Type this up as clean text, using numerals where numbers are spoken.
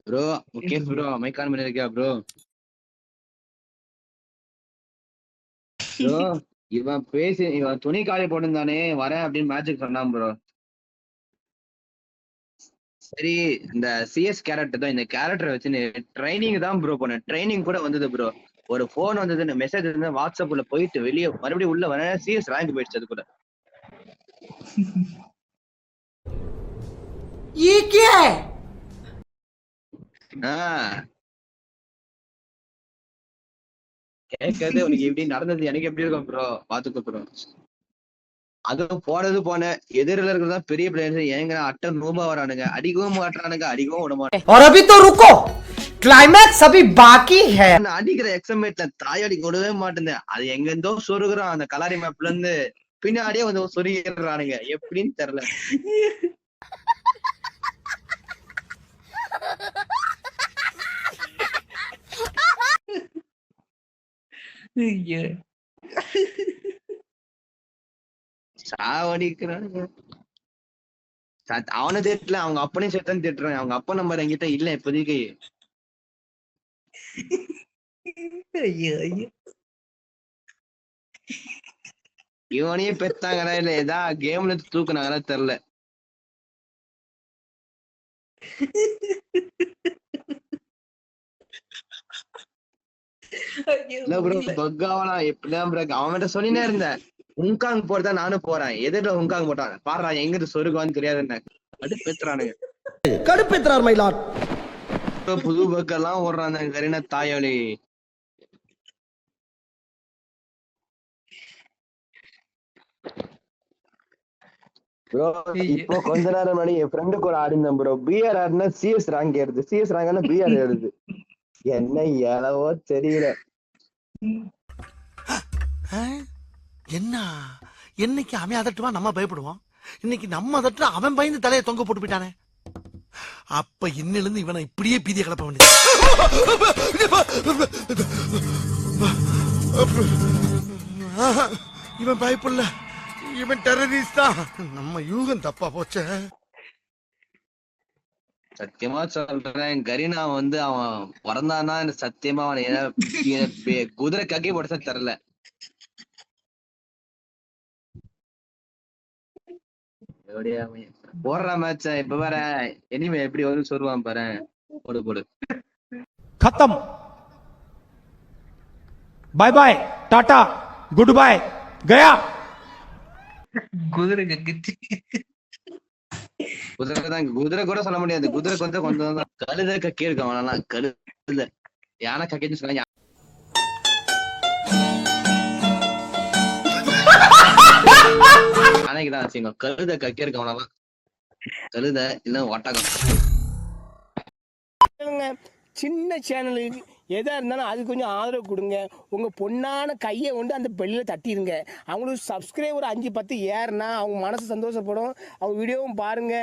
Bro Mukesh bro mic on பண்ணிருக்கியா bro? Bro இவன் துணி காலி போட்டிருந்தானே வரேன் அப்படின்னு மேட்சுக்கு சொன்னான் ப்ரோ. சரி இந்த சிஎஸ் கேரக்டர் தான், இந்த கேரக்டரை வச்சு ட்ரைனிங் தான் ப்ரோ போனேன். ட்ரைனிங் கூட வந்தது ப்ரோ. ஒரு போன் வந்தது, மெசேஜ் இருந்து வாட்ஸ்அப்ல போயிட்டு வெளியே மறுபடியும் உள்ள வர சிஎஸ் ரேங்க் போயிடுச்சு அது கூட. கேட்கறது உனக்கு எப்படி நடந்தது எனக்கு எப்படி இருக்கும் ப்ரோ, பாத்துக்கோ ப்ரோ. அதுவும் போன எதிரில இருக்கிறதா பெரிய பிளேயர்ஸ் ஏங்க அட்ட நூபா வரானுங்க, அடிக்கவும் மாட்டானுங்க, அடிக்கவும் விட மாட்டாங்க. और अभी तो रुको, क्लाइमैक्स अभी बाकी है. அடிக்கிற எக்ஸமேட்ல தாயாடி கொடுவே மாட்டேன். அது எங்க இருந்தோ சொருகுறான் அந்த கலாரி மேப்ல இருந்து பின்னாடியே வந்து சொருகிறானுங்க, எப்படின்னு தெரியல. சாவடிக்கிறானுங்க. அவனை திட்டல, அவங்க அப்பனையும் சேர்த்தான் திட்டுறான். அவங்க அப்பா நம்பர் என்கிட்ட இல்ல இப்போதைக்கு. இவனையே பெத்தாங்களா இல்ல ஏதா கேம்ல தூக்குனாங்களா தெரியல. இல்ல ப்ரோ பக்காவலாம் எப்படிதான் ப்ரோ அவன்கிட்ட சொல்லினே இருந்தேன். உங்காங் போறதா நானும் போறேன், எதிர்ல உங்காங் போட்டான் பாடுறா எங்க இருந்து சொருகுவான்னு தெரியாது என்ன கடுப்பேத்துறானுங்க. கடுப்பேத்துறார் மயிலாட். புது பக்கெல்லாம் ஓடுறான் கரீனா தாயாளி. ப்ரோ இப்போ கொஞ்ச நேரம் முன்னாடி என் ஃப்ரெண்டு கூட ஆடிந்தேன் ப்ரோ. பிஆர் ஆடினா சிஎஸ் ரேங்க் ஏறுது, சிஎஸ் ரேங்க்னா பிஆர் ஏறுது. என்ன ஏலவோ தெரியல. என்ன என்னைக்கு அவன் அதட்டுவா நம்ம பயப்படுவோம், இன்னைக்கு நம்ம அதட்டு அவன் பயந்து தலையை தொங்க போட்டு போயிட்டானே. அப்ப இன்னிலிருந்து இவனை இப்படியே பீதிய கிளப்ப வேண்டியது. இவன் பயப்படல, இவன் டெரரிஸ்ட் தான். நம்ம யூகம் தப்பா போச்ச. சத்தியமா சொல்றேன், கரீனா வந்து அவன் பிறந்தானா சத்தியமா அவன் குதிரை கக்கி போடுச்சா தெரியல. போடுற மேட்ச இப்ப வேற எனிமே எப்படி வந்து சொல்லுவான் பாரு. போடு போடு. खत्म. Bye bye, tata, goodbye, गया. குதிரை தான், குதிரை கூட சொல்ல முடியாது. குதிரை கொஞ்சம் கொஞ்சம் தான். கழுத கக்கி இருக்கு அவனெல்லாம். கழுத யானை கக்கின்னு சொன்னா யானைக்குதான் வச்சுக்கோ. கழுத கக்கி இருக்கு அவனெல்லாம். கழுத இல்ல ஒட்டகம். சின்ன சேனலுக்கு எதா இருந்தாலும் அது கொஞ்சம் ஆதரவு கொடுங்க. உங்க பொண்ணான கையை கொண்டு அந்த பெல்லில தட்டிடுங்க. அவங்களுக்கு சப்ஸ்கிரைபர் 5-10 ஏறுனா அவங்க மனசு சந்தோஷப்படும். அவங்க வீடியோவும் பாருங்க,